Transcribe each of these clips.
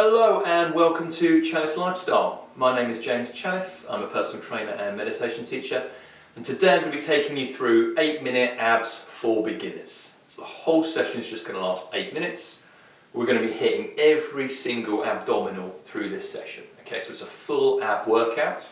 Hello and welcome to Chalice Lifestyle. My name is James Chalice, I'm a personal trainer and meditation teacher, and today I'm going to be taking you through 8-minute abs for beginners. So the whole session is just going to last 8 minutes. We're going to be hitting every single abdominal through this session. Okay, so it's a full ab workout.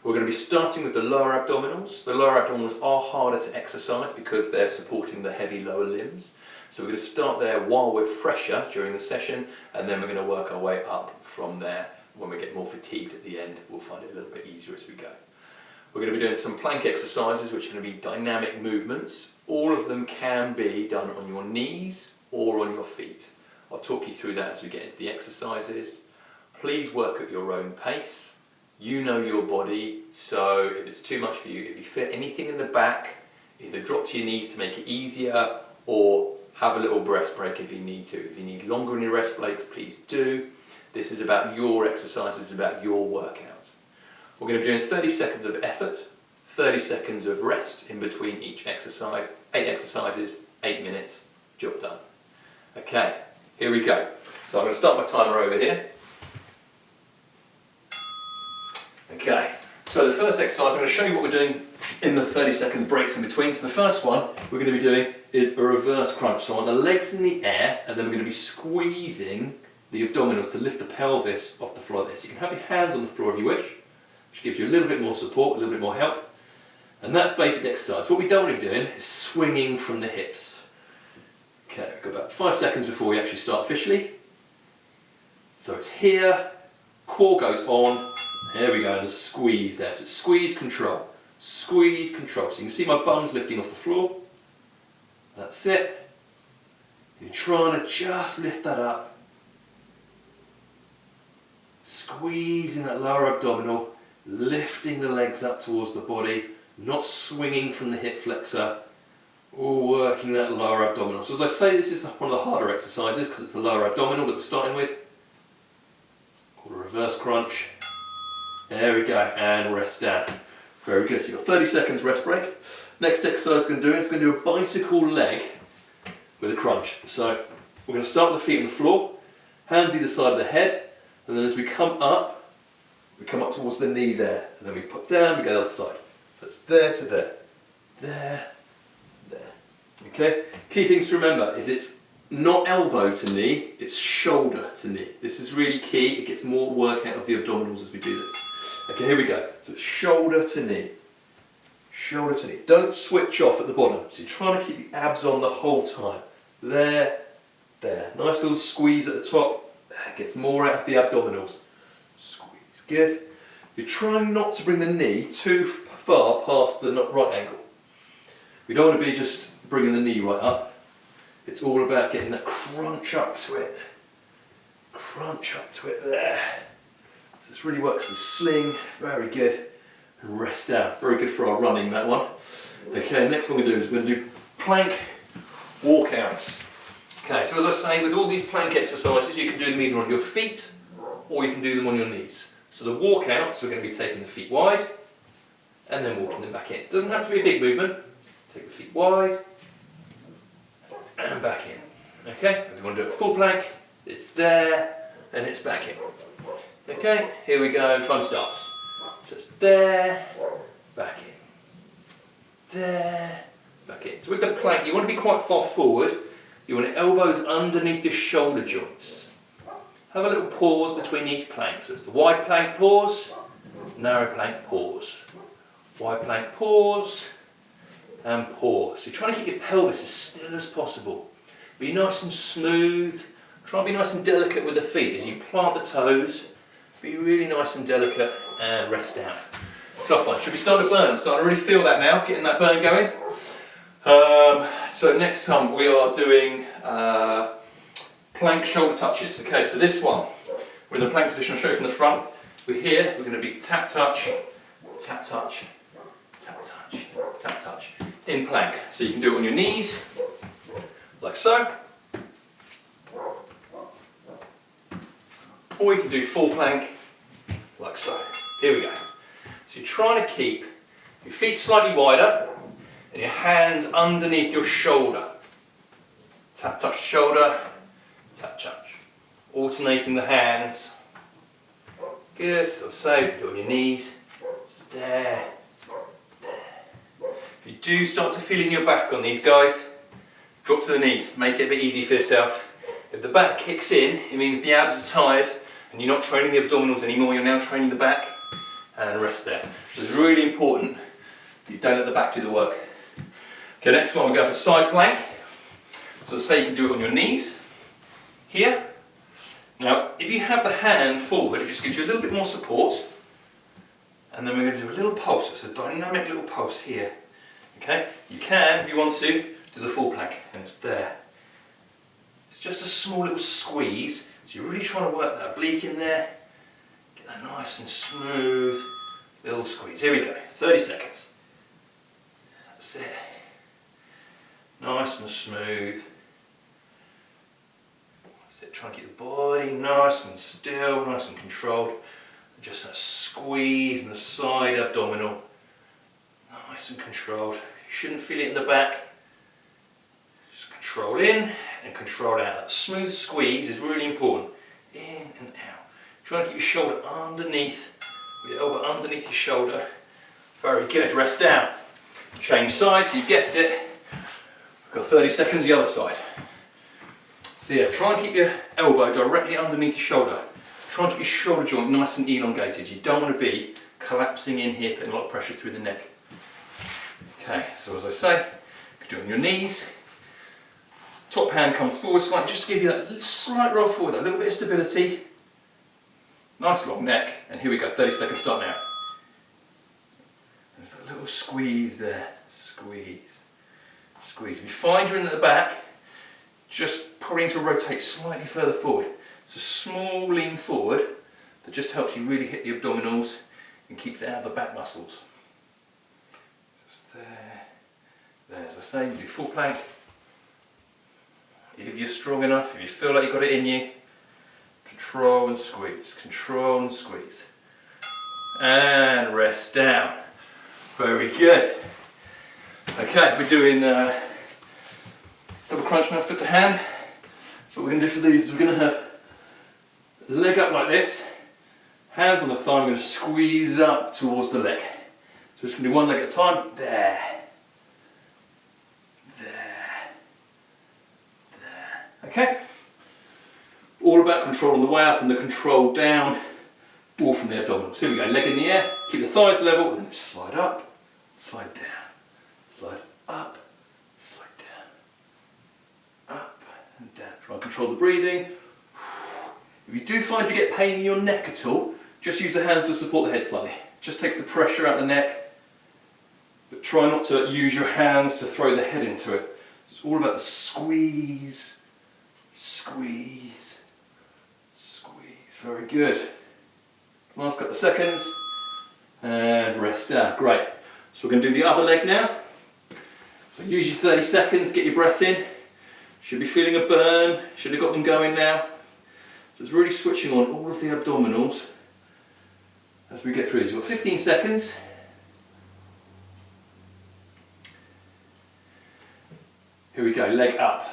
We're going to be starting with the lower abdominals. The lower abdominals are harder to exercise because they're supporting the heavy lower limbs. So we're going to start there while we're fresher during the session, and then we're going to work our way up from there. When we get more fatigued at the end, we'll find it a little bit easier as we go. We're going to be doing some plank exercises, which are going to be dynamic movements. All of them can be done on your knees or on your feet. I'll talk you through that as we get into the exercises. Please work at your own pace. You know your body, so if it's too much for you, if you feel anything in the back, either drop to your knees to make it easier or have a little rest break if you need to. If you need longer in your rest breaks, please do. This is about your exercises, about your workout. We're going to be doing 30 seconds of effort, 30 seconds of rest in between each exercise. 8 exercises, 8 minutes, job done. Okay, here we go. So I'm going to start my timer over here. Okay, so the first exercise, I'm going to show you what we're doing in the 30 second breaks in between. So the first one we're going to be doing is a reverse crunch. So on the legs in the air, and then we're going to be squeezing the abdominals to lift the pelvis off the floor there. So you can have your hands on the floor if you wish, which gives you a little bit more support, a little bit more help. And that's basic exercise. What we don't want to be doing is swinging from the hips. Okay, we've got about 5 seconds before we actually start officially. So it's here, core goes on, there we go, and a squeeze there. So it's squeeze, control. Squeeze, control. So you can see my bum's lifting off the floor. That's it. You're trying to just lift that up. Squeezing that lower abdominal, lifting the legs up towards the body, not swinging from the hip flexor, or working that lower abdominal. So as I say, this is one of the harder exercises because it's the lower abdominal that we're starting with. Called a reverse crunch. There we go, and rest down. Very good, so you've got 30 seconds rest break. Next exercise we're going to do is going to do a bicycle leg with a crunch. So we're going to start with the feet on the floor, hands either side of the head, and then as we come up towards the knee there, and then we put down, we go the other side. So it's there to there, there, there. Okay, key things to remember is it's not elbow to knee, it's shoulder to knee. This is really key, it gets more work out of the abdominals as we do this. Okay, here we go. So it's shoulder to knee. Shoulder to knee. Don't switch off at the bottom. So you're trying to keep the abs on the whole time. There, there. Nice little squeeze at the top. Gets more out of the abdominals. Squeeze. Good. You're trying not to bring the knee too far past the right ankle. We don't want to be just bringing the knee right up. It's all about getting that crunch up to it. Crunch up to it there. This really works as a sling, very good. And rest down, very good for our running, that one. Okay, next one we're going to do is we're going to do plank walkouts. Okay, so as I say, with all these plank exercises, you can do them either on your feet or you can do them on your knees. So the walkouts, we're going to be taking the feet wide and then walking them back in. It doesn't have to be a big movement. Take the feet wide and back in. Okay, if you want to do a full plank, it's there and it's back in. Okay, here we go, and time starts. So it's there, back in. There, back in. So with the plank, you want to be quite far forward. You want elbows underneath your shoulder joints. Have a little pause between each plank. So it's the wide plank pause, narrow plank pause. Wide plank pause, and pause. So you're trying to keep your pelvis as still as possible. Be nice and smooth. Try and be nice and delicate with the feet as you plant the toes. Be really nice and delicate and rest down. Tough one. Should we start to burn? Starting to really feel that now, getting that burn going. So next time we are doing plank shoulder touches. Okay, so this one, we're in the plank position. I'll show you from the front. We're here, we're going to be tap touch, tap touch, tap touch, tap touch in plank. So you can do it on your knees, like so. Or you can do full plank, like so. Here we go. So you're trying to keep your feet slightly wider and your hands underneath your shoulder. Tap, touch, shoulder, tap, touch. alternating the hands. Good, as I say, do it on your knees. Just there. If you do start to feel it in your back on these guys, drop to the knees, make it a bit easy for yourself. If the back kicks in, it means the abs are tired and you're not training the abdominals anymore, you're now training the back, and rest there. So it's really important that you don't let the back do the work. Okay, next one we'll go for side plank. So let's say you can do it on your knees, here. Now, if you have the hand forward, it just gives you a little bit more support. And then we're going to do a little pulse, it's a dynamic little pulse here. Okay, you can, if you want to, do the full plank, and it's there. It's just a small little squeeze, so you're really trying to work that oblique in there. Get that nice and smooth little squeeze. Here we go, 30 seconds. That's it. Nice and smooth. That's it, try and keep the body nice and still, nice and controlled. Just that squeeze in the side abdominal. Nice and controlled. You shouldn't feel it in the back. Just control in and control out. That smooth squeeze is really important. In and out. Try and keep your shoulder underneath, with your elbow underneath your shoulder. Very good. Rest down. Change sides, you guessed it. We've got 30 seconds the other side. So yeah, try and keep your elbow directly underneath your shoulder. Try and keep your shoulder joint nice and elongated. You don't want to be collapsing in here, putting a lot of pressure through the neck. Okay, so as I say, you can do it on your knees. Top hand comes forward slightly, just to give you that slight roll forward, that little bit of stability. Nice long neck, and here we go, 30 seconds, start now. There's that little squeeze there, squeeze, squeeze. If you find you're in at the back, just probably need to rotate slightly further forward. It's a small lean forward that just helps you really hit the abdominals and keeps it out of the back muscles. Just there, there. As I say, you do full plank. If you're strong enough, if you feel like you've got it in you, control and squeeze, control and squeeze. And rest down. Very good. Okay, we're doing double crunch now, foot to hand. So what we're going to do for these is we're going to have leg up like this, hands on the thigh, we're going to squeeze up towards the leg. So we're just going to do one leg at a time. There. There. There. Okay? All about control on the way up and the control down, all from the abdominals. Here we go, leg in the air, keep the thighs level, and then slide up, slide down, slide up, slide down, up and down. Try and control the breathing. If you do find you get pain in your neck at all, just use the hands to support the head slightly. Just takes the pressure out of the neck, but try not to use your hands to throw the head into it. It's all about the squeeze, squeeze, squeeze. Very good. Last couple of seconds, and rest down. Great. So we're going to do the other leg now. So use your 30 seconds, get your breath in. Should be feeling a burn, should have got them going now. So it's really switching on all of the abdominals as we get through this. We've got 15 seconds. Here we go, leg up.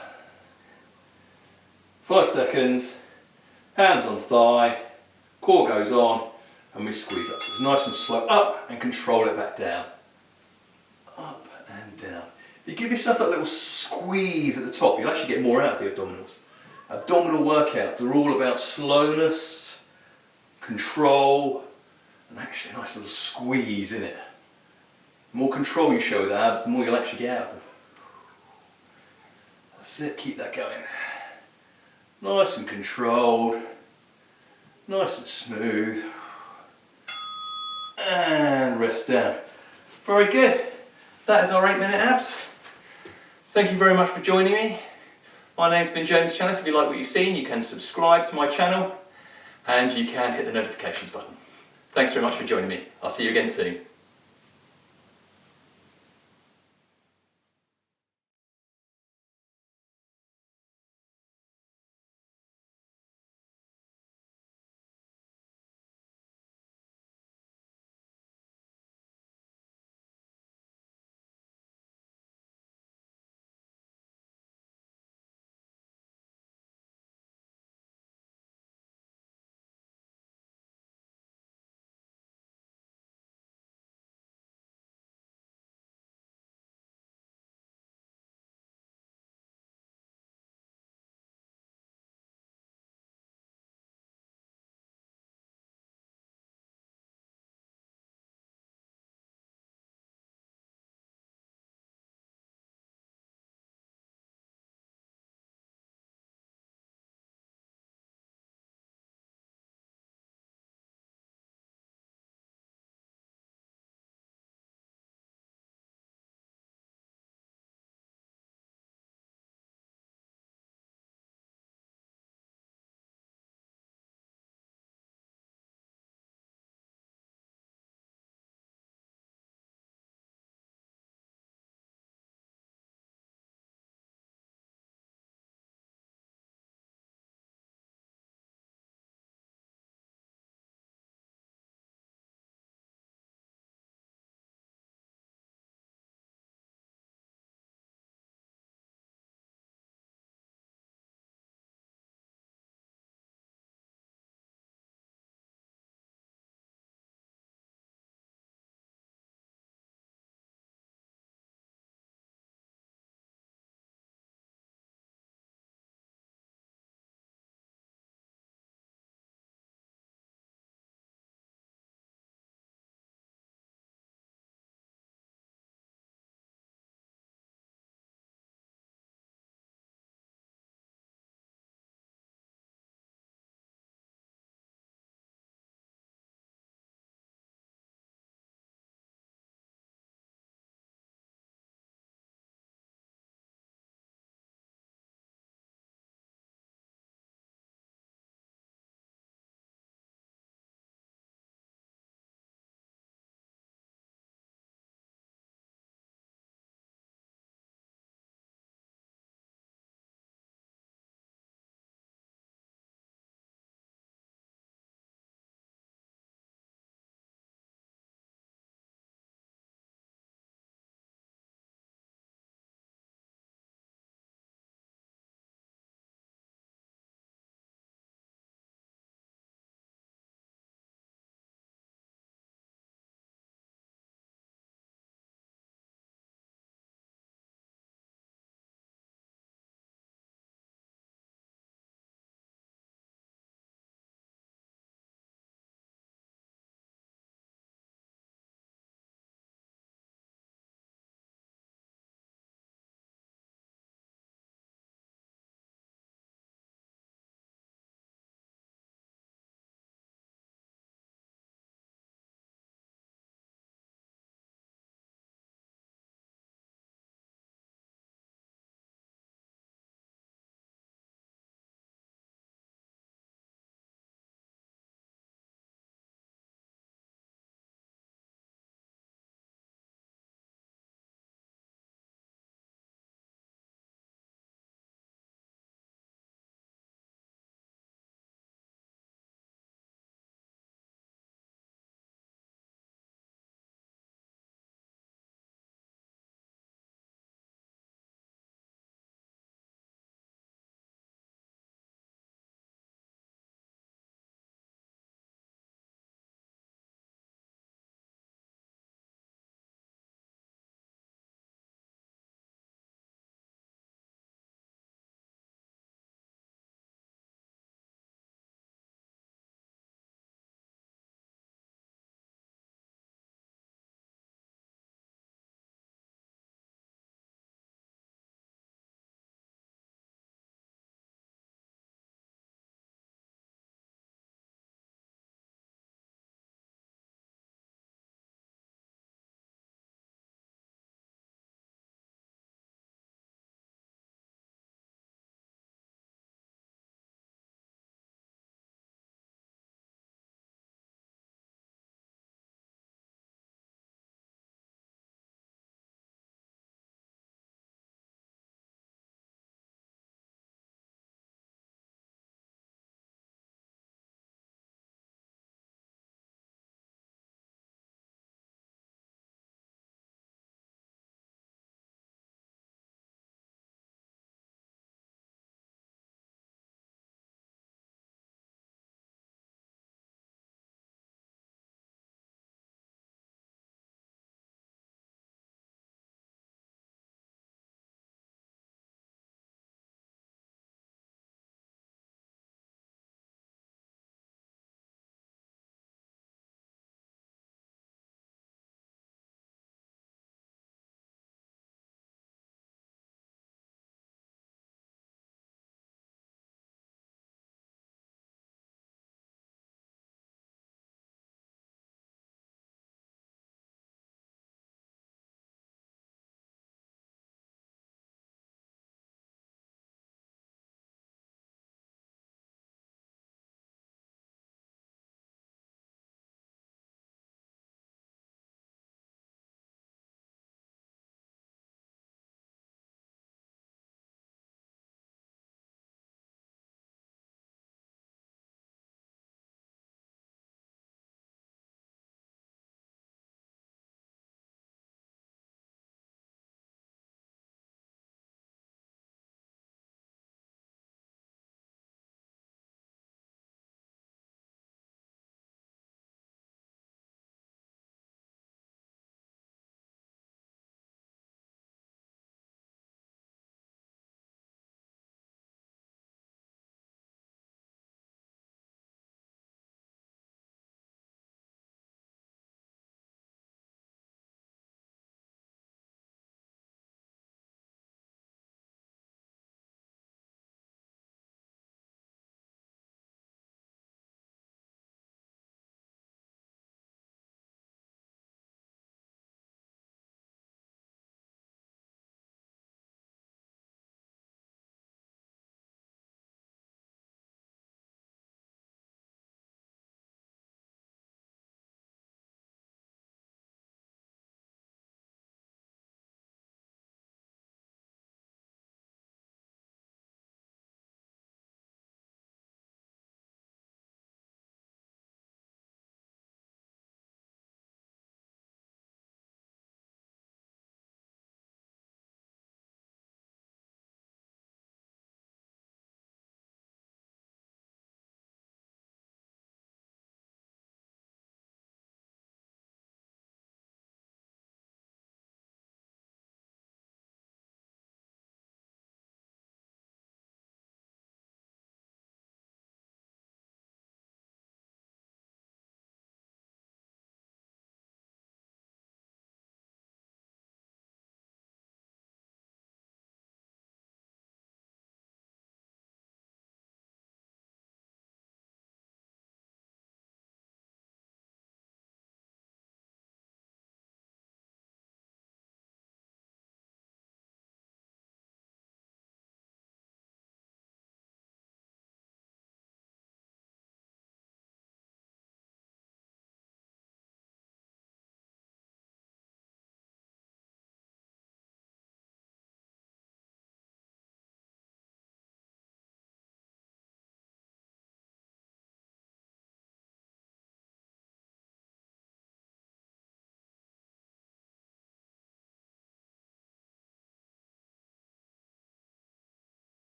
5 seconds, hands on thigh, core goes on, and we squeeze up. So it's nice and slow, up and control it back down. Up and down. If you give yourself that little squeeze at the top, you'll actually get more out of the abdominals. Abdominal workouts are all about slowness, control, and actually a nice little squeeze in it. The more control you show with abs, the more you'll actually get out of them. That's it, keep that going. Nice and controlled, nice and smooth, and rest down. Very good. That is our 8-minute abs. Thank you very much for joining me. My name's been James Challis. If you like what you've seen, you can subscribe to my channel and you can hit the notifications button. Thanks very much for joining me. I'll see you again soon.